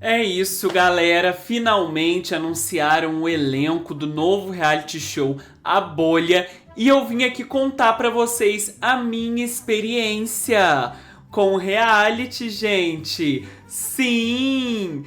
É isso, galera. Finalmente anunciaram o elenco do novo reality show A Bolha e eu vim aqui contar pra vocês a minha experiência com o reality, gente. Sim!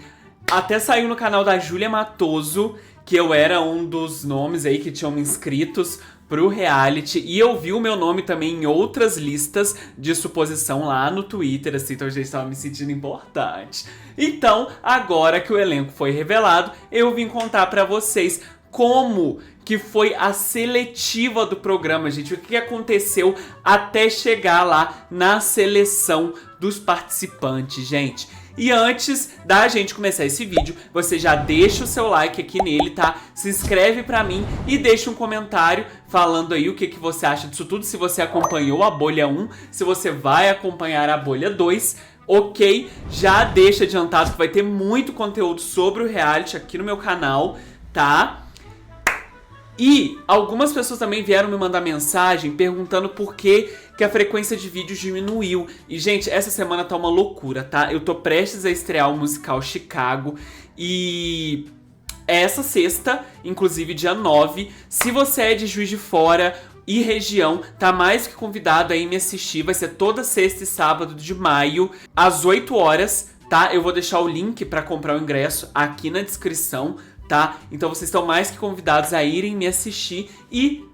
Até saiu no canal da Júlia Matoso que eu era um dos nomes aí que tinham me inscritos pro reality, e eu vi o meu nome também em outras listas de suposição lá no Twitter, assim, então a gente tava me sentindo importante. Então, agora que o elenco foi revelado, eu vim contar pra vocês como que foi a seletiva do programa, gente, o que aconteceu até chegar lá na seleção dos participantes, gente. E antes da gente começar esse vídeo, você já deixa o seu like aqui nele, tá? Se inscreve pra mim e deixa um comentário falando aí o que você acha disso tudo, se você acompanhou a Bolha 1, se você vai acompanhar a Bolha 2, ok? Já deixa adiantado que vai ter muito conteúdo sobre o reality aqui no meu canal, tá? E algumas pessoas também vieram me mandar mensagem perguntando por que a frequência de vídeos diminuiu. E, gente, essa semana tá uma loucura, tá? Eu tô prestes a estrear o musical Chicago e essa sexta, inclusive dia 9, se você é de Juiz de Fora e região, tá mais que convidado aí me assistir. Vai ser toda sexta e sábado de maio, às 8 horas, tá? Eu vou deixar o link pra comprar o ingresso aqui na descrição, tá? Então vocês estão mais que convidados a irem me assistir e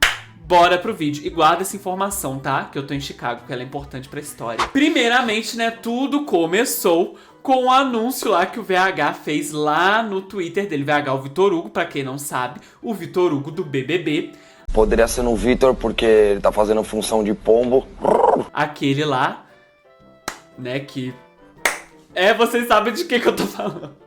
bora pro vídeo. E guarda essa informação, tá? Que eu tô em Chicago, porque ela é importante pra história. Primeiramente, né, tudo começou com o anúncio lá que o VH fez lá no Twitter dele. VH, o Vitor Hugo, pra quem não sabe, o Vitor Hugo do BBB. Poderia ser no Vitor, porque ele tá fazendo função de pombo. Aquele lá, né, que... vocês sabem de que eu tô falando.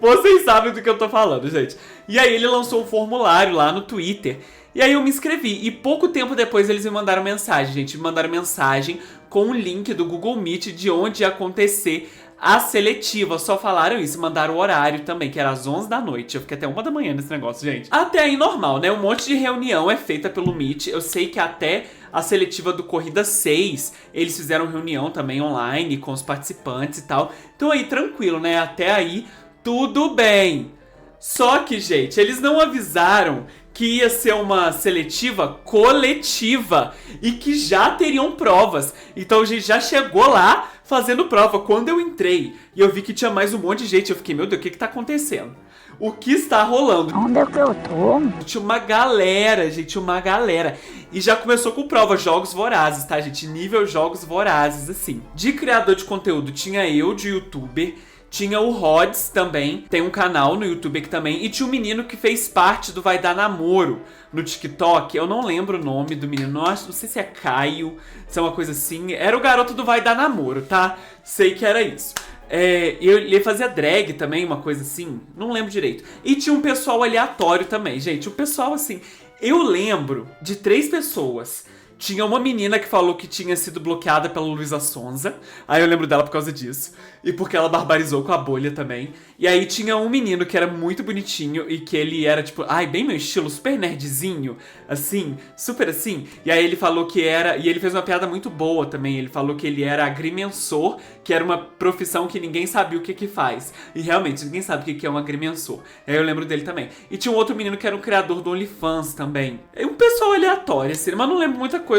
Vocês sabem do que eu tô falando, gente. E aí ele lançou um formulário lá no Twitter. E aí eu me inscrevi. E pouco tempo depois eles me mandaram mensagem, gente. Me mandaram mensagem com um link do Google Meet de onde ia acontecer a seletiva. Só falaram isso. Mandaram o horário também, que era às 11 da noite. Eu fiquei até 1 da manhã nesse negócio, gente. Até aí normal, né? Um monte de reunião é feita pelo Meet. Eu sei que até a seletiva do Corrida 6, eles fizeram reunião também online com os participantes e tal. Então aí tranquilo, né? Até aí tudo bem. Só que, gente, eles não avisaram que ia ser uma seletiva coletiva e que já teriam provas. Então a gente já chegou lá fazendo prova. Quando eu entrei e eu vi que tinha mais um monte de gente, eu fiquei, meu Deus, o que tá acontecendo? O que está rolando? Onde é que eu tô? Tinha uma galera, gente, uma galera. E já começou com prova, Jogos Vorazes, tá, gente? Nível Jogos Vorazes, assim. De criador de conteúdo, tinha eu de youtuber. Tinha o Rods também, tem um canal no YouTube aqui também. E tinha um menino que fez parte do Vai Dar Namoro no TikTok. Eu não lembro o nome do menino, não sei se é Caio, se é uma coisa assim. Era o garoto do Vai Dar Namoro, tá? Sei que era isso. Ele fazia drag também, uma coisa assim, não lembro direito. E tinha um pessoal aleatório também, gente. O pessoal, assim, eu lembro de 3 pessoas. Tinha uma menina que falou que tinha sido bloqueada pela Luísa Sonza. Aí eu lembro dela por causa disso. E porque ela barbarizou com a Bolha também. E aí tinha um menino que era muito bonitinho e que ele era, tipo, bem meu estilo, super nerdzinho. Assim, super assim. E aí ele falou que era... E ele fez uma piada muito boa também. Ele falou que ele era agrimensor, que era uma profissão que ninguém sabia o que faz. E realmente, ninguém sabe o que é um agrimensor. Aí eu lembro dele também. E tinha um outro menino que era um criador do OnlyFans também. É um pessoal aleatório, assim, mas não lembro muita coisa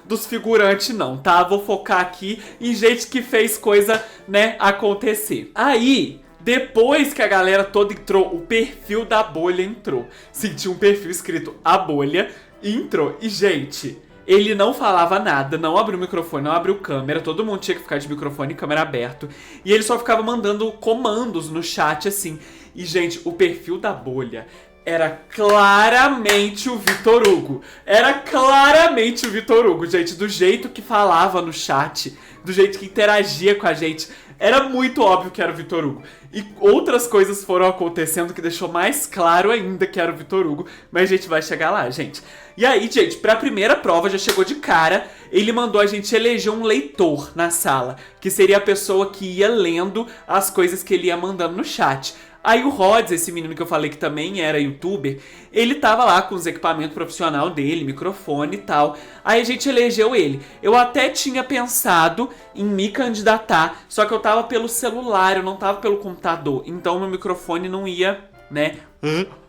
dos figurantes não, tá? Vou focar aqui em gente que fez coisa, né, acontecer. Aí, depois que a galera toda entrou, o perfil da Bolha entrou. Sim, tinha um perfil escrito A Bolha e entrou. E, gente, ele não falava nada, não abriu o microfone, não abriu câmera, todo mundo tinha que ficar de microfone e câmera aberto. E ele só ficava mandando comandos no chat, assim. E, gente, o perfil da Bolha era claramente o Vitor Hugo. Era claramente o Vitor Hugo, gente. Do jeito que falava no chat, do jeito que interagia com a gente. Era muito óbvio que era o Vitor Hugo. E outras coisas foram acontecendo que deixou mais claro ainda que era o Vitor Hugo. Mas a gente vai chegar lá, gente. E aí, gente, pra primeira prova já chegou de cara. Ele mandou a gente eleger um leitor na sala, que seria a pessoa que ia lendo as coisas que ele ia mandando no chat. Aí o Rods, esse menino que eu falei que também era youtuber, ele tava lá com os equipamentos profissional dele, microfone e tal. Aí a gente elegeu ele. Eu até tinha pensado em me candidatar, só que eu tava pelo celular, eu não tava pelo computador. Então meu microfone não ia, né?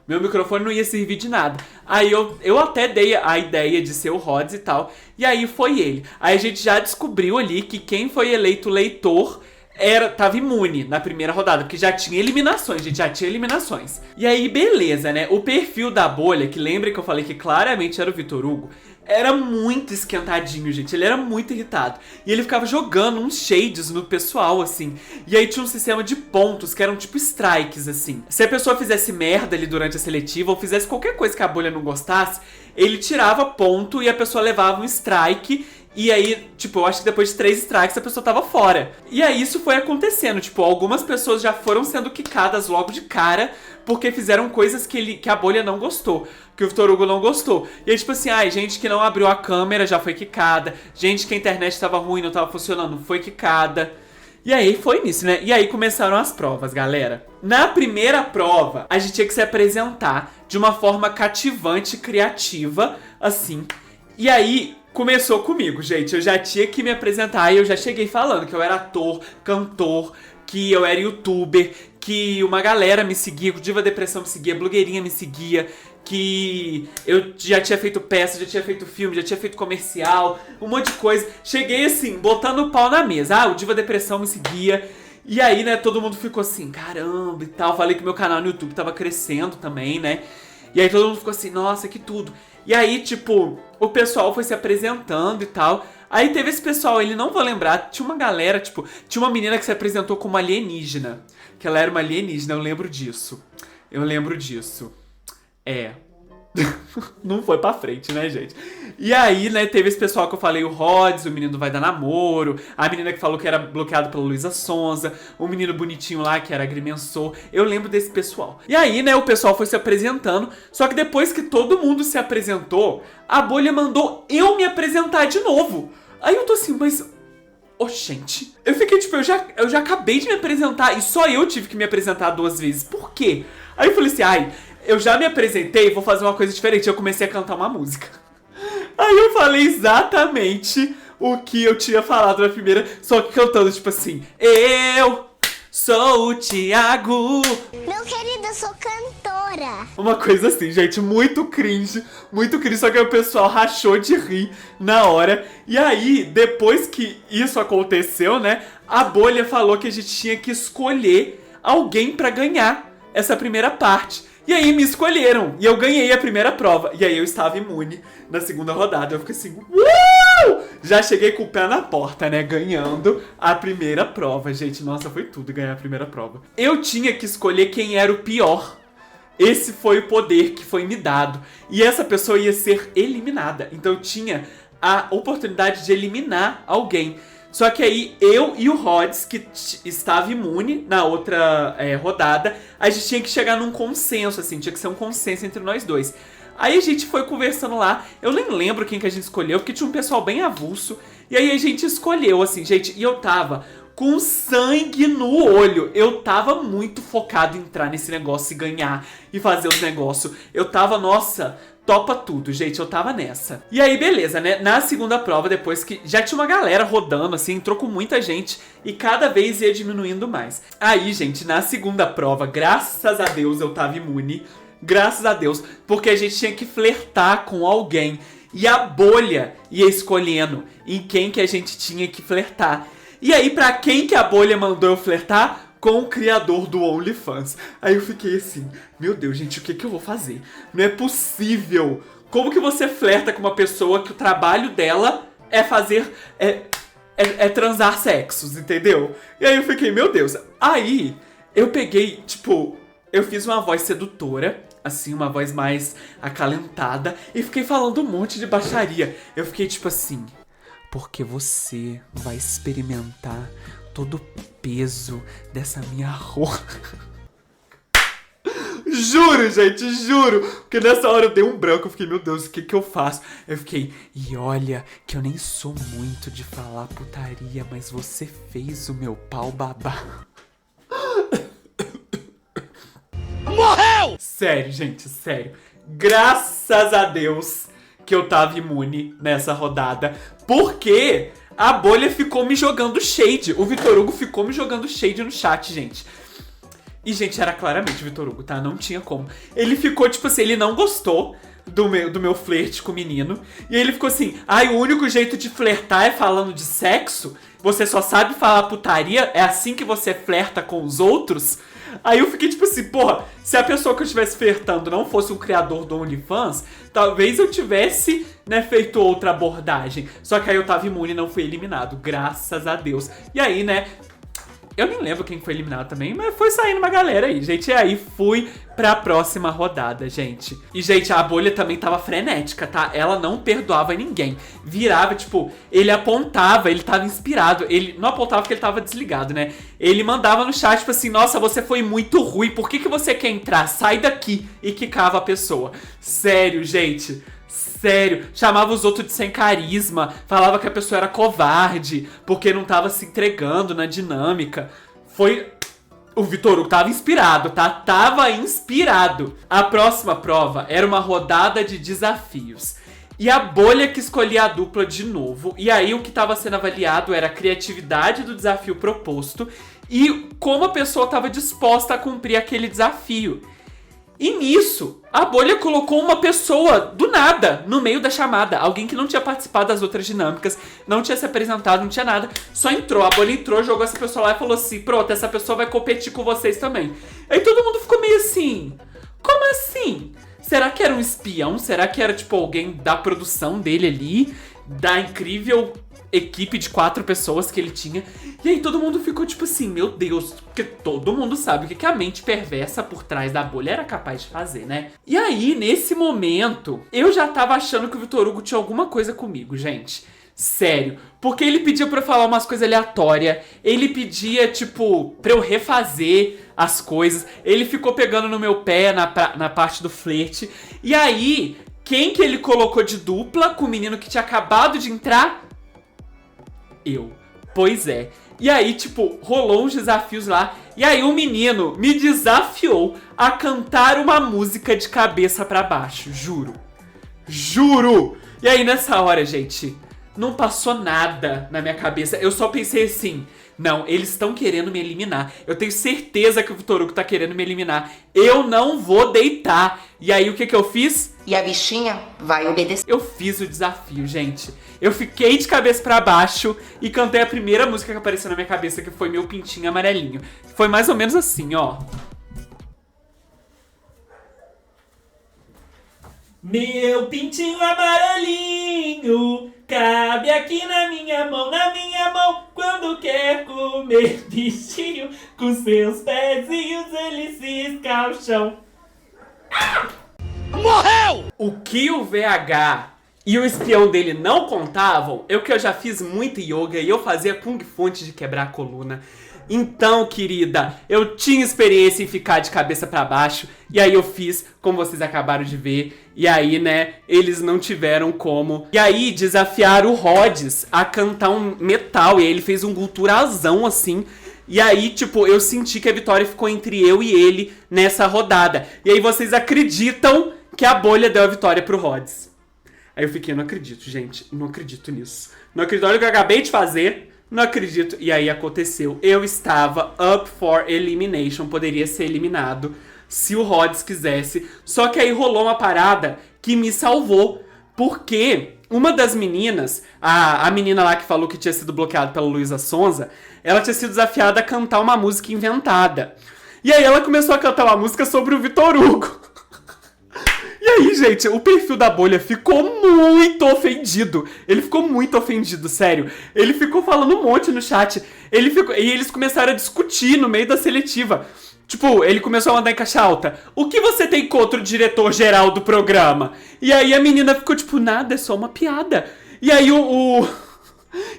Meu microfone não ia servir de nada. Aí eu até dei a ideia de ser o Rods e tal. E aí foi ele. Aí a gente já descobriu ali que quem foi eleito leitor tava imune na primeira rodada, porque já tinha eliminações, gente, já tinha eliminações. E aí, beleza, né? O perfil da bolha, que lembra que eu falei que claramente era o Vitor Hugo, era muito esquentadinho, gente. Ele era muito irritado. E ele ficava jogando uns shades no pessoal, assim. E aí tinha um sistema de pontos, que eram tipo strikes, assim. Se a pessoa fizesse merda ali durante a seletiva, ou fizesse qualquer coisa que a bolha não gostasse, ele tirava ponto e a pessoa levava um strike. E aí, tipo, eu acho que depois de 3 strikes a pessoa tava fora. E aí isso foi acontecendo, tipo, algumas pessoas já foram sendo quicadas logo de cara porque fizeram coisas que a bolha não gostou, que o Vitor Hugo não gostou. E aí, tipo assim, gente que não abriu a câmera já foi quicada, gente que a internet tava ruim, não tava funcionando, foi quicada. E aí foi nisso, né? E aí começaram as provas, galera. Na primeira prova, a gente tinha que se apresentar de uma forma cativante e criativa, assim. E aí começou comigo, gente. Eu já tinha que me apresentar e eu já cheguei falando que eu era ator, cantor, que eu era youtuber, que uma galera me seguia, que o Diva Depressão me seguia, blogueirinha me seguia, que eu já tinha feito peça, já tinha feito filme, já tinha feito comercial, um monte de coisa. Cheguei assim, botando o pau na mesa. O Diva Depressão me seguia. E aí, né, todo mundo ficou assim, caramba e tal. Falei que meu canal no YouTube tava crescendo também, né? E aí todo mundo ficou assim, nossa, que tudo. E aí, tipo, o pessoal foi se apresentando e tal. Aí teve esse pessoal, ele não vou lembrar, tinha uma galera, tipo, tinha uma menina que se apresentou como alienígena. Que ela era uma alienígena, eu lembro disso. Eu lembro disso. Não foi pra frente, né, gente? E aí, né, teve esse pessoal que eu falei, o Rods, o menino vai dar namoro, a menina que falou que era bloqueado pela Luísa Sonza, o menino bonitinho lá que era agrimensor. Eu lembro desse pessoal. E aí, né, o pessoal foi se apresentando, só que depois que todo mundo se apresentou, a bolha mandou eu me apresentar de novo. Aí eu tô assim, mas... gente. Eu fiquei tipo, eu já acabei de me apresentar e só eu tive que me apresentar 2 vezes. Por quê? Aí eu falei assim, eu já me apresentei, vou fazer uma coisa diferente. Eu comecei a cantar uma música. Aí eu falei exatamente o que eu tinha falado na primeira, só que cantando tipo assim, eu sou o Thiago. Meu querido, eu sou cantora. Uma coisa assim, gente, muito cringe, só que aí o pessoal rachou de rir na hora. E aí, depois que isso aconteceu, né, a bolha falou que a gente tinha que escolher alguém pra ganhar essa primeira parte. E aí me escolheram, e eu ganhei a primeira prova. E aí eu estava imune na segunda rodada. Eu fiquei assim, já cheguei com o pé na porta, né, ganhando a primeira prova. Gente, nossa, foi tudo ganhar a primeira prova. Eu tinha que escolher quem era o pior. Esse foi o poder que foi me dado. E essa pessoa ia ser eliminada. Então eu tinha a oportunidade de eliminar alguém. Só que aí eu e o Rods, que estava imune na outra rodada, a gente tinha que chegar num consenso, assim, tinha que ser um consenso entre nós dois. Aí a gente foi conversando lá, eu nem lembro quem que a gente escolheu, porque tinha um pessoal bem avulso. E aí a gente escolheu, assim, gente, e eu tava com sangue no olho. Eu tava muito focado em entrar nesse negócio e ganhar e fazer os negócios. Eu tava, nossa... topa tudo, gente, eu tava nessa. E aí, beleza, né? Na segunda prova, depois que já tinha uma galera rodando, assim, entrou com muita gente e cada vez ia diminuindo mais. Aí, gente, na segunda prova, graças a Deus eu tava imune. Graças a Deus, porque a gente tinha que flertar com alguém. E a bolha ia escolhendo em quem que a gente tinha que flertar. E aí, pra quem que a bolha mandou eu flertar? Com o criador do OnlyFans. Aí eu fiquei assim, meu Deus, gente, o que que eu vou fazer? Não é possível. Como que você flerta com uma pessoa que o trabalho dela é fazer... É transar sexos, entendeu? E aí eu fiquei, meu Deus. Aí eu peguei, tipo... Eu fiz uma voz sedutora, assim, uma voz mais acalentada. E fiquei falando um monte de baixaria. Eu fiquei tipo assim... Porque você vai experimentar... todo o peso dessa minha roupa. Juro, gente, juro. Porque nessa hora eu dei um branco. Eu fiquei, meu Deus, o que que eu faço? Eu fiquei, e olha que eu nem sou muito de falar putaria, mas você fez o meu pau babar. Morreu! Sério, gente, sério. Graças a Deus que eu tava imune nessa rodada. Porque A bolha ficou me jogando shade. O Vitor Hugo ficou me jogando shade no chat, gente. E, gente, era claramente o Vitor Hugo, tá? Não tinha como. Ele ficou, tipo assim, ele não gostou do meu flerte com o menino. E ele ficou assim, o único jeito de flertar é falando de sexo? Você só sabe falar putaria? É assim que você flerta com os outros? Aí eu fiquei tipo assim, porra, se a pessoa que eu estivesse flertando não fosse um criador do OnlyFans, talvez eu tivesse, né, feito outra abordagem. Só que aí eu tava imune e não fui eliminado, graças a Deus. E aí, né, eu nem lembro quem foi eliminado também, mas foi saindo uma galera aí, gente. E aí fui pra próxima rodada, gente. E, gente, a bolha também tava frenética, tá? Ela não perdoava ninguém. Virava, tipo, ele apontava, ele tava inspirado. Ele não apontava porque ele tava desligado, né? Ele mandava no chat, tipo assim, nossa, você foi muito ruim, por que você quer entrar? Sai daqui. E quicava a pessoa. Sério, gente. Sério, chamava os outros de sem carisma, falava que a pessoa era covarde, porque não tava se entregando na dinâmica. O Vitor Hugo tava inspirado, tá? Tava inspirado. A próxima prova era uma rodada de desafios. E a bolha que escolhia a dupla de novo. E aí o que tava sendo avaliado era a criatividade do desafio proposto e como a pessoa tava disposta a cumprir aquele desafio. E nisso, a bolha colocou uma pessoa do nada no meio da chamada. Alguém que não tinha participado das outras dinâmicas, não tinha se apresentado, não tinha nada. Só entrou, a bolha entrou, jogou essa pessoa lá e falou assim, pronto, essa pessoa vai competir com vocês também. Aí todo mundo ficou meio assim, como assim? Será que era um espião? Será que era tipo alguém da produção dele ali? Da incrível equipe de 4 pessoas que ele tinha. E aí todo mundo ficou tipo assim, meu Deus, porque todo mundo sabe o que a mente perversa por trás da bolha era capaz de fazer, né? E aí, nesse momento, eu já tava achando que o Vitor Hugo tinha alguma coisa comigo, gente. Sério. Porque ele pedia pra eu falar umas coisas aleatórias. Ele pedia, tipo, pra eu refazer as coisas. Ele ficou pegando no meu pé na parte do flerte. E aí, quem que ele colocou de dupla com o menino que tinha acabado de entrar? Eu. Pois é. E aí, tipo, rolou uns desafios lá. E aí o menino me desafiou a cantar uma música de cabeça pra baixo. Juro. Juro! E aí nessa hora, gente, não passou nada na minha cabeça. Eu só pensei assim, não, eles estão querendo me eliminar. Eu tenho certeza que o Vitor Hugo tá querendo me eliminar. Eu não vou deitar. E aí o que eu fiz? E a bichinha vai obedecer. Eu fiz o desafio, gente. Eu fiquei de cabeça pra baixo e cantei a primeira música que apareceu na minha cabeça, que foi Meu Pintinho Amarelinho. Foi mais ou menos assim, ó. Meu pintinho amarelinho cabe aqui na minha mão, quando quer comer bichinho, com seus pezinhos ele cisca o chão. Morreu! O que o VH e o espião dele não contavam é o que eu já fiz muito yoga e eu fazia Kung Fu antes de quebrar a coluna. Então, querida, eu tinha experiência em ficar de cabeça pra baixo. E aí eu fiz, como vocês acabaram de ver. E aí, né, eles não tiveram como. E aí desafiaram o Rhodes a cantar um metal. E aí ele fez um guturalzão assim. E aí, tipo, eu senti que a vitória ficou entre eu e ele nessa rodada. E aí vocês acreditam que a bolha deu a vitória pro Rhodes. Aí eu fiquei, não acredito, gente. Não acredito nisso. Não acredito, olha o que eu acabei de fazer. Não acredito. E aí aconteceu. Eu estava up for elimination. Poderia ser eliminado se o Rhodes quisesse. Só que aí rolou uma parada que me salvou. Porque uma das meninas, a menina lá que falou que tinha sido bloqueada pela Luísa Sonza, ela tinha sido desafiada a cantar uma música inventada. E aí ela começou a cantar uma música sobre o Vitor Hugo. E aí, gente, o perfil da bolha ficou muito ofendido. Ele ficou muito ofendido, sério. Ele ficou falando um monte no chat. E eles começaram a discutir no meio da seletiva. Tipo, ele começou a mandar em caixa alta. O que você tem contra o diretor-geral do programa? E aí a menina ficou tipo, nada, é só uma piada. E aí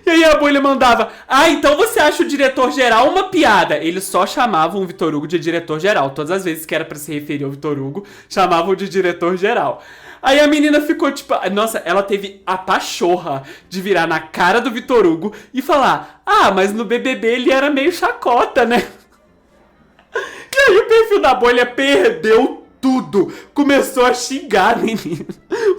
E aí a bolha mandava, então você acha o diretor-geral uma piada? Eles só chamavam o Vitor Hugo de diretor-geral. Todas as vezes que era pra se referir ao Vitor Hugo, chamavam de diretor-geral. Aí a menina ficou tipo, nossa, ela teve a pachorra de virar na cara do Vitor Hugo e falar, mas no BBB ele era meio chacota, né? E aí o perfil da bolha perdeu tudo. Começou a xingar, menino.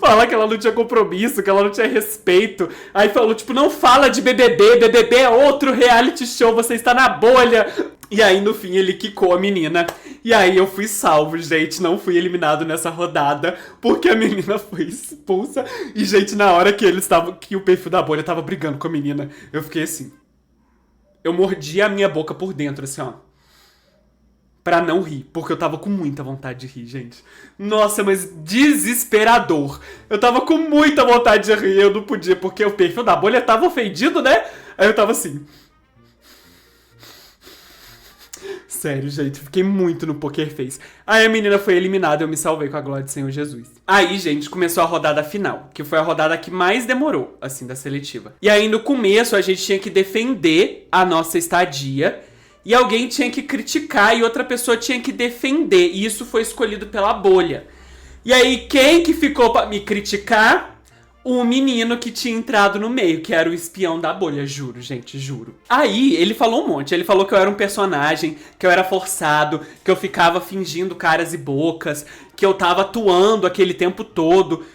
Falar que ela não tinha compromisso, que ela não tinha respeito. Aí falou, tipo, não fala de BBB, BBB é outro reality show, você está na bolha. E aí, no fim, ele quicou a menina. E aí eu fui salvo, gente, não fui eliminado nessa rodada, porque a menina foi expulsa. E, gente, na hora que que o perfil da bolha tava brigando com a menina, eu fiquei assim. Eu mordi a minha boca por dentro, assim, ó. Pra não rir, porque eu tava com muita vontade de rir, gente. Nossa, mas desesperador. Eu tava com muita vontade de rir, eu não podia, porque o perfil da bolha tava ofendido, né? Aí eu tava assim. Sério, gente, fiquei muito no poker face. Aí a menina foi eliminada e eu me salvei com a glória do Senhor Jesus. Aí, gente, começou a rodada final, que foi a rodada que mais demorou, assim, da seletiva. E aí, no começo, a gente tinha que defender a nossa estadia. E alguém tinha que criticar e outra pessoa tinha que defender. E isso foi escolhido pela bolha. E aí, quem que ficou pra me criticar? O menino que tinha entrado no meio, que era o espião da bolha, juro, gente, juro. Aí, ele falou um monte. Ele falou que eu era um personagem, que eu era forçado, que eu ficava fingindo caras e bocas, que eu tava atuando aquele tempo todo.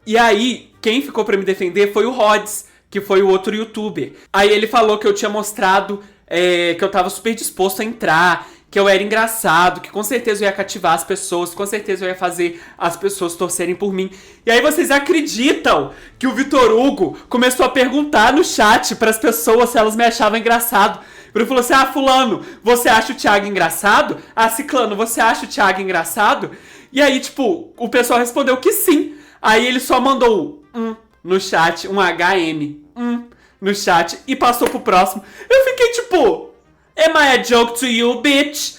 E aí, quem ficou pra me defender foi o Rods, que foi o outro youtuber. Aí ele falou que eu tinha mostrado... que eu tava super disposto a entrar, que eu era engraçado, que com certeza eu ia cativar as pessoas, com certeza eu ia fazer as pessoas torcerem por mim. E aí vocês acreditam que o Vitor Hugo começou a perguntar no chat pras pessoas se elas me achavam engraçado. Ele falou assim, fulano, você acha o Thiago engraçado? Ciclano, você acha o Thiago engraçado? E aí, tipo, o pessoal respondeu que sim. Aí ele só mandou no chat, um HM, no chat e passou pro próximo. Eu fiquei tipo, am I a joke to you, bitch?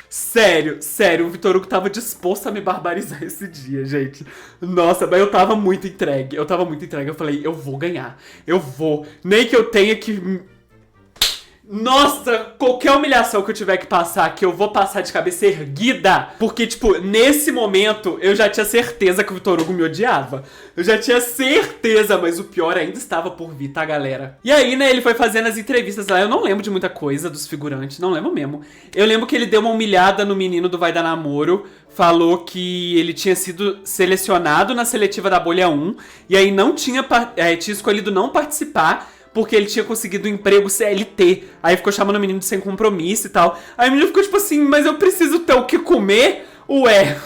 Sério, o Vitor Hugo tava disposto a me barbarizar esse dia, gente. Nossa, mas eu tava muito entregue. Eu falei, eu vou ganhar. Eu vou. Nem que eu tenha que... Nossa, qualquer humilhação que eu tiver que passar, que eu vou passar de cabeça erguida. Porque, tipo, nesse momento, eu já tinha certeza que o Vitor Hugo me odiava. Eu já tinha certeza, mas o pior ainda estava por vir, tá, galera? E aí, né, ele foi fazendo as entrevistas lá. Eu não lembro de muita coisa dos figurantes, não lembro mesmo. Eu lembro que ele deu uma humilhada no menino do Vai Dar Namoro. Falou que ele tinha sido selecionado na seletiva da Bolha 1. E aí não tinha escolhido não participar, porque ele tinha conseguido um emprego CLT. Aí ficou chamando o menino de sem compromisso e tal. Aí o menino ficou tipo assim, mas eu preciso ter o que comer? Ué.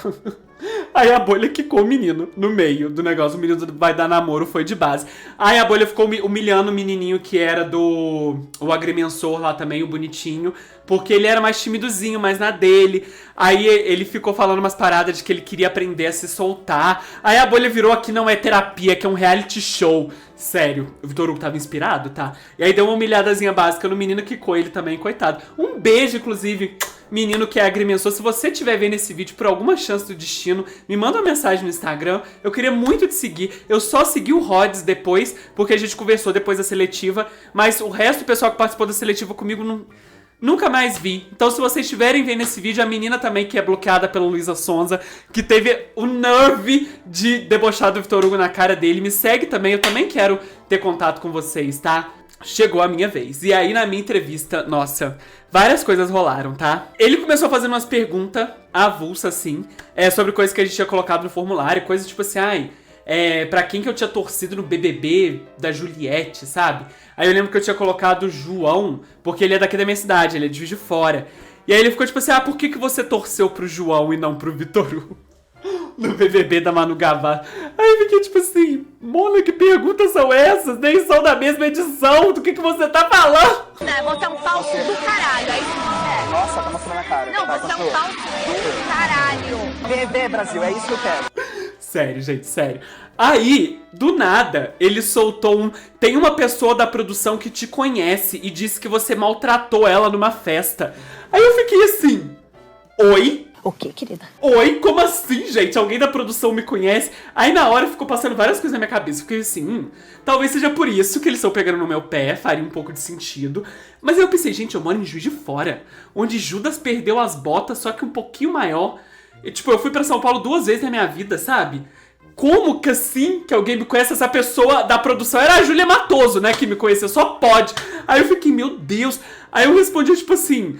Aí a bolha quicou o menino no meio do negócio. O menino Vai Dar Namoro foi de base. Aí a bolha ficou humilhando o menininho que era o agrimensor lá também, o bonitinho. Porque ele era mais timidozinho, mais na dele. Aí ele ficou falando umas paradas de que ele queria aprender a se soltar. Aí a bolha virou aqui não é terapia, que é um reality show. Sério, o Vitor Hugo tava inspirado, tá? E aí deu uma humilhadazinha básica no menino que quicou ele também, coitado. Um beijo, inclusive, menino que é agrimensor. Se você estiver vendo esse vídeo por alguma chance do destino, me manda uma mensagem no Instagram. Eu queria muito te seguir. Eu só segui o Rods depois, porque a gente conversou depois da seletiva. Mas o resto do pessoal que participou da seletiva comigo nunca mais vi. Então, se vocês estiverem vendo esse vídeo, a menina também que é bloqueada pela Luísa Sonza, que teve o nerve de debochar do Vitor Hugo na cara dele, me segue também. Eu também quero ter contato com vocês, tá? Chegou a minha vez. E aí, na minha entrevista, nossa, várias coisas rolaram, tá? Ele começou fazendo umas perguntas avulsas, assim, sobre coisas que a gente tinha colocado no formulário, coisas tipo assim, pra quem que eu tinha torcido no BBB da Juliette, sabe? Aí eu lembro que eu tinha colocado o João, porque ele é daqui da minha cidade, ele é de Juiz de Fora. E aí ele ficou tipo assim, por que você torceu pro João e não pro Vitor Hugo? No BBB da Manu Gavassi. Aí eu fiquei tipo assim, Mona, que perguntas são essas? Nem são da mesma edição, do que você tá falando? Você é um falso do caralho, é isso que você é. Nossa, tá mostrando a cara. Não, você é um falso do caralho. BBB, Brasil, é isso que eu quero. Sério, gente, sério. Aí, do nada, ele soltou tem uma pessoa da produção que te conhece e disse que você maltratou ela numa festa. Aí eu fiquei assim, oi? O que, querida? Oi? Como assim, gente? Alguém da produção me conhece? Aí na hora ficou passando várias coisas na minha cabeça. Eu fiquei assim, talvez seja por isso que eles estão pegando no meu pé, faria um pouco de sentido. Mas aí eu pensei, gente, eu moro em Juiz de Fora, onde Judas perdeu as botas, só que um pouquinho maior. E, tipo, eu fui pra São Paulo 2 vezes na minha vida, sabe? Como que assim que alguém me conhece? Essa pessoa da produção era a Júlia Matoso, né, que me conheceu, só pode. Aí eu fiquei, meu Deus. Aí eu respondi, tipo assim,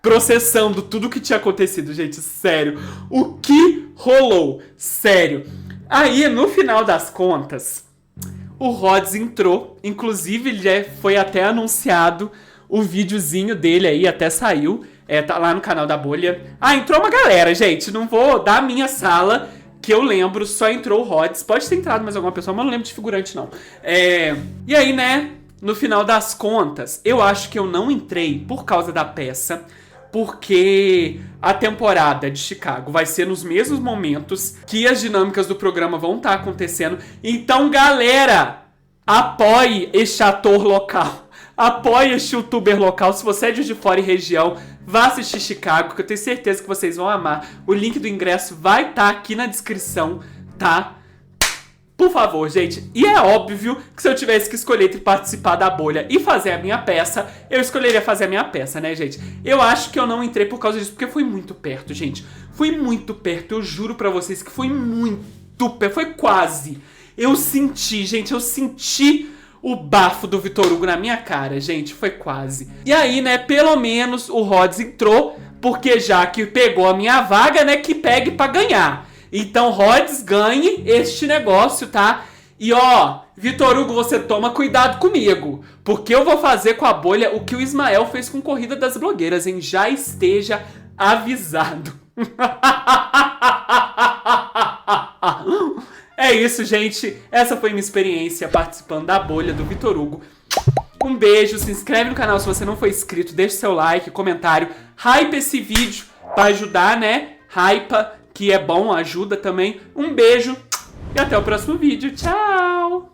processando tudo que tinha acontecido, gente, sério. O que rolou? Sério. Aí, no final das contas, o Rods entrou. Inclusive, ele já foi até anunciado o videozinho dele aí, até saiu. Tá lá no canal da Bolha. Ah, entrou uma galera, gente. Não vou dar a minha sala, que eu lembro, só entrou o Rods. Pode ter entrado mais alguma pessoa, mas não lembro de figurante, não. E aí, né, no final das contas, eu acho que eu não entrei por causa da peça, porque a temporada de Chicago vai ser nos mesmos momentos que as dinâmicas do programa vão estar acontecendo. Então, galera, apoie este ator local, apoie este youtuber local. Se você é de fora e região, vá assistir Chicago, que eu tenho certeza que vocês vão amar. O link do ingresso vai estar aqui na descrição, tá? Por favor, gente. E é óbvio que se eu tivesse que escolher entre participar da Bolha e fazer a minha peça, eu escolheria fazer a minha peça, né, gente? Eu acho que eu não entrei por causa disso, porque foi muito perto, gente. Foi muito perto, eu juro pra vocês que foi muito perto, foi quase. Eu senti, gente, eu senti o bafo do Vitor Hugo na minha cara, gente, foi quase. E aí, né, pelo menos o Rods entrou, porque já que pegou a minha vaga, né, que pegue pra ganhar. Então, Rods, ganhe este negócio, tá? E ó, Vitor Hugo, você toma cuidado comigo, porque eu vou fazer com a Bolha o que o Ismael fez com Corrida das Blogueiras, hein? Já esteja avisado. É isso, gente. Essa foi minha experiência participando da Bolha do Vitor Hugo. Um beijo, se inscreve no canal se você não for inscrito, deixa seu like, comentário, hype esse vídeo pra ajudar, né? Hypa, que é bom, ajuda também. Um beijo e até o próximo vídeo. Tchau!